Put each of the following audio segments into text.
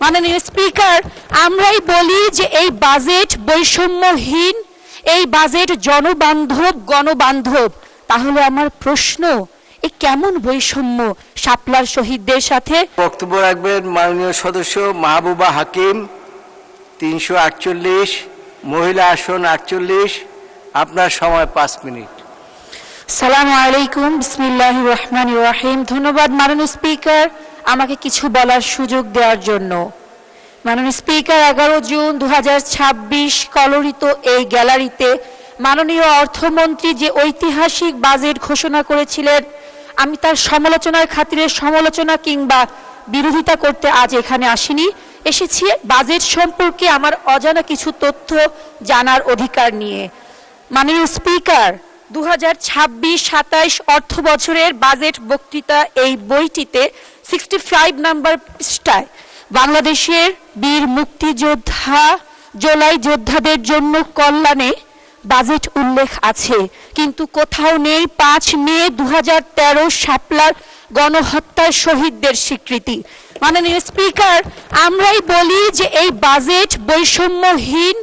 মাননীয় স্পিকার, আমরাই বলি যে এই বাজেট বৈষম্যহীন, এই বাজেট জনবান্ধব, গণবান্ধব। তাহলে আমার প্রশ্ন, এই কেমন বৈষম্য শাপলার শহীদদের সাথে? বক্তব্য রাখবেন মাননীয় সদস্য মাহবুবা হাকিম, 348, মহিলা আসন 48। আপনার সময় 5 মিনিট। সালামু আলাইকুম, বিসমিল্লাহির রহমানির রহিম। ধন্যবাদ মাননীয় স্পিকার আমাকে কিছু বলার সুযোগ দেওয়ার জন্য। মাননীয় স্পিকার, 11 জুন 2026 কলরিত এই গ্যালারিতে মাননীয় অর্থমন্ত্রী যে ঐতিহাসিক বাজেট ঘোষণা করেছিলেন, আমি তার সমালোচনার খাতিরে সমালোচনা কিংবা বিরোধিতা করতে আজ এখানে আসিনি। এসেছি বাজেট সম্পর্কে আমার অজানা কিছু তথ্য জানার অধিকার নিয়ে। মাননীয় স্পিকার, 2026-27 অর্থ বছরের বাজেট বক্তৃতা এই বইটিতে 65 নম্বর পৃষ্ঠায় বাংলাদেশের বীর মুক্তিযোদ্ধা, জুলাই যোদ্ধাদের জন্য কল্যাণে বাজেট উল্লেখ আছে, কিন্তু কোথাও নেই 5 মে 2013 শাপলার গণহত্যার শহীদদের স্বীকৃতি। মাননীয় স্পিকার, আমরাই বলি যে এই বাজেট বৈষম্যহীন,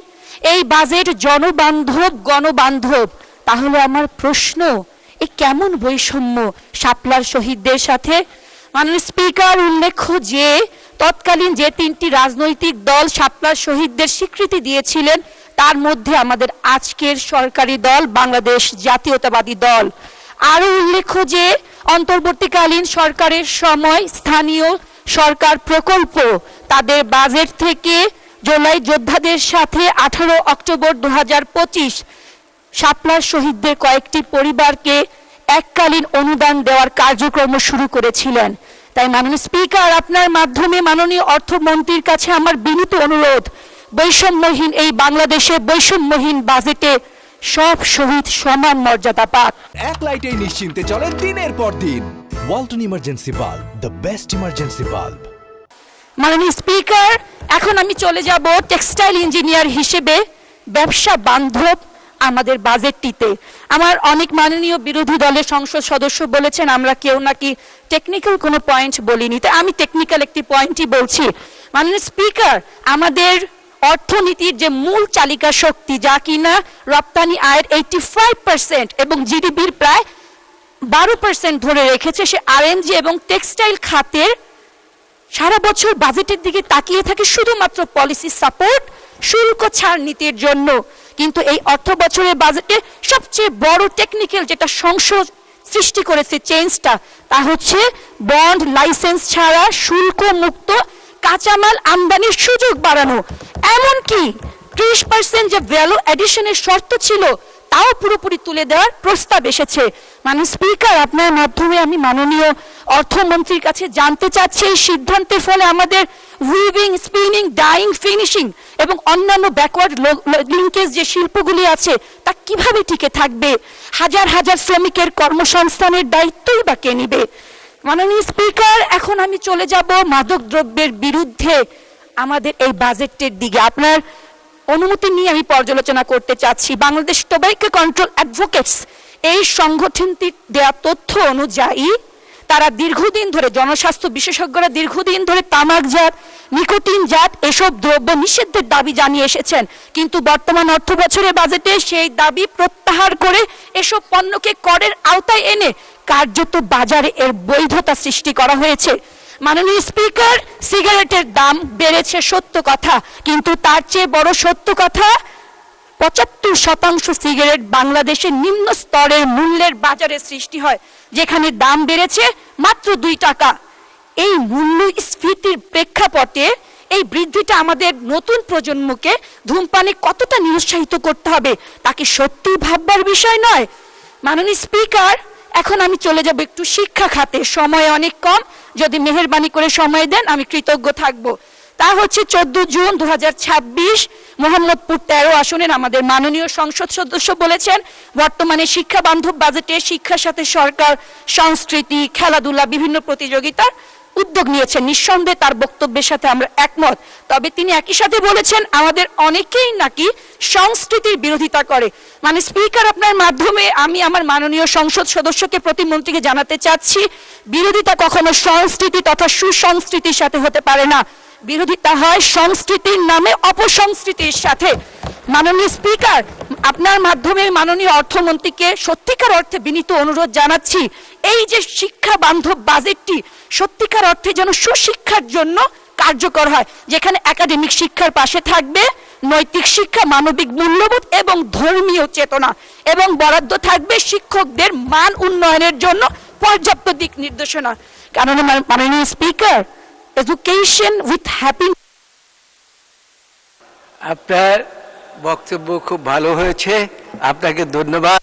এই বাজেট জনবান্ধব, গণবান্ধব। তাহলে আমার প্রশ্ন, এই কেমন বৈষম্য শাপলার শহীদদের সাথে? মাননীয় স্পিকার, উল্লেখ্য যে তৎকালীন যে 3টি রাজনৈতিক দল শাপলার শহীদদের স্বীকৃতি দিয়েছিলেন, তার মধ্যে আমাদের আজকের সরকারি দল বাংলাদেশ জাতীয়তাবাদী দল। আরও উল্লেখ্য যে অন্তর্বর্তীকালীন সরকারের সময় স্থানীয় সরকার প্রকল্প তাদের বাজেট থেকে জুলাই যোদ্ধাদের সাথে 18 অক্টোবর 2025 শাপলার শহীদদের কয়েকটি পরিবারকে এককালীন অনুদান দেওয়ার কার্যক্রম শুরু করেছিলেন। তাই মাননীয় স্পিকার, আপনার মাধ্যমে মাননীয় অর্থমন্ত্রীর কাছে আমার বিনীত অনুরোধ, বৈষম্যহীন এই বাংলাদেশে বৈষম্যহীন বাজেটে সব শহীদ সমান মর্যাদা পাক। এক লাইটে নিশ্চিন্তে চলে দিনের পর দিন। Walton emergency bulb, the best emergency bulb. মাননীয় স্পিকার, এখন আমি চলে যাব টেক্সটাইল ইঞ্জিনিয়ার হিসেবে ব্যবসা বান্ধব আমাদের বাজেটটিতে। আমার অনেক মাননীয় বিরোধী দলের সংসদ সদস্য বলেছেন আমরা কেউ নাকি টেকনিক্যাল কোনো পয়েন্ট বলিনি, তাই আমি টেকনিক্যাল একটি পয়েন্টই বলছি। মাননীয় স্পিকার, আমাদের অর্থনীতির যে মূল চালিকা শক্তি, যা কিনা রপ্তানি আয়ের 85% এবং জিডিপির প্রায় 12% ধরে রেখেছে, সে আরএনজি এবং টেক্সটাইল খাতের সারা বছর বাজেটের দিকে তাকিয়ে থাকে শুধুমাত্র পলিসি সাপোর্ট, শুল্ক ছাড় নীতির জন্য। কিন্তু এই অর্থ বছরের বাজেটে সবচেয়ে বড় টেকনিক্যাল যেটা সংশোধন সৃষ্টি করেছে, চেঞ্জটা, তা হচ্ছে বন্ড লাইসেন্স ছাড়া শুল্ক মুক্ত কাঁচামাল আমদানির সুযোগ বাড়ানো। এমনকি 30% যে ভ্যালু এডিশনের শর্ত ছিল তাও পুরোপুরি তুলে দেওয়ার প্রস্তাব এসেছে। মাননীয় স্পিকার, আপনার মাধ্যমে আমি মাননীয় অর্থমন্ত্রীর কাছে জানতে চাচ্ছি, এই সিদ্ধান্তের ফলে আমাদের উইভিং, স্পিনিং, ডাইং, ফিনিশিং এবং অন্যান্য ব্যাকওয়ার্ড লিঙ্কেজ যে শিল্পগুলি আছে তা কিভাবে টিকে থাকবে? হাজার হাজার শ্রমিকের কর্মসংস্থানের দায়িত্বই বা কে নিবে? মাননীয় স্পিকার, এখন আমি চলে যাব মাদক দ্রব্যের বিরুদ্ধে আমাদের এই বাজেটের দিকে। আপনার অনুমতি নিয়ে আমি পর্যালোচনা করতে চাচ্ছি। বাংলাদেশ টোব্যাকো কন্ট্রোল অ্যাডভোকেটস এই সংগঠনটির দেয়া তথ্য অনুযায়ী তারা দীর্ঘদিন ধরে, জনস্বাস্থ্য বিশেষজ্ঞরা দীর্ঘদিন ধরে তামাকজাত, নিকোটিনজাত এসব দ্রব্য নিষিদ্ধের দাবি জানিয়ে এসেছেন, কিন্তু বর্তমান অর্থ বছরের বাজেটে সেই দাবি প্রত্যাহার করে এসব পণ্যকে করের আওতায় এনে কার্যত বাজারে এর বৈধতা সৃষ্টি করা হয়েছে। মাননীয় স্পিকার, সিগারেটের দাম বেড়েছে সত্য কথা, কিন্তু তার চেয়ে বড় সত্য কথা 75% সিগারেট বাংলাদেশের নিম্ন স্তরের মূল্যের বাজারে সৃষ্টি হয়, যেখানে দাম বেড়েছে মাত্র 2 টাকা। এই মূল্যস্ফীতির প্রেক্ষাপটে এই বৃদ্ধিটা আমাদের নতুন প্রজন্মকে ধূমপানে কতটা নিরুৎসাহিত করতে হবে তাকে সত্যি ভাববার বিষয় নয়। মাননীয় স্পিকার, এখন আমি চলে যাব একটু শিক্ষা খাতে, সময় অনেক কম, যদি মেহেরবানি করে সময় দেন আমি কৃতজ্ঞ থাকব। তা হচ্ছে 14 জুন 2026 মোহাম্মদপুর 13 আসনের আমাদের মাননীয় সংসদ সদস্য বলেছেন বর্তমানে শিক্ষা বান্ধব বাজেটে শিক্ষার সাথে সরকার সংস্কৃতি, খেলাধুলা, বিভিন্ন প্রতিযোগিতার উদ্যোগ নিয়েছেন। নিঃসন্দেহে তার বক্তব্যের সাথে আমরা একমত, তবে তিনি একই সাথে বলেছেন আমাদের অনেকেই নাকি সংস্কৃতির বিরোধিতা করে। মানে স্পিকার, আপনার মাধ্যমে আমি আমার মাননীয় সংসদ সদস্যকে, প্রতিমন্ত্রীকে জানাতে চাচ্ছি, বিরোধিতা কখনো সংস্কৃতি তথা সুসংস্কৃতির সাথে হতে পারে না। বিরোধিতা হয় সংস্কৃতির নামে অপসংস্কৃতির সাথে। মাননীয় স্পিকার, আপনার মাধ্যমে মাননীয় অর্থমন্ত্রীকে সত্যিকার অর্থে বিনীত অনুরোধ জানাচ্ছি, এই যে শিক্ষা বান্ধব বাজেটটি সত্যিকার অর্থে যেন সুশিক্ষার জন্য কার্যকর হয়, যেখানে একাডেমিক শিক্ষার পাশে থাকবে নৈতিক শিক্ষা, মানবিক মূল্যবোধ এবং ধর্মীয় চেতনা, এবং বরাদ্দ থাকবে শিক্ষকদের মান উন্নয়নের জন্য পর্যাপ্ত দিক নির্দেশনা। কারণ মাননীয় স্পিকার, এডুকেশন উইথ হ্যাপি। আপনার বক্তব্য খুব ভালো হয়েছে, আপনাকে ধন্যবাদ।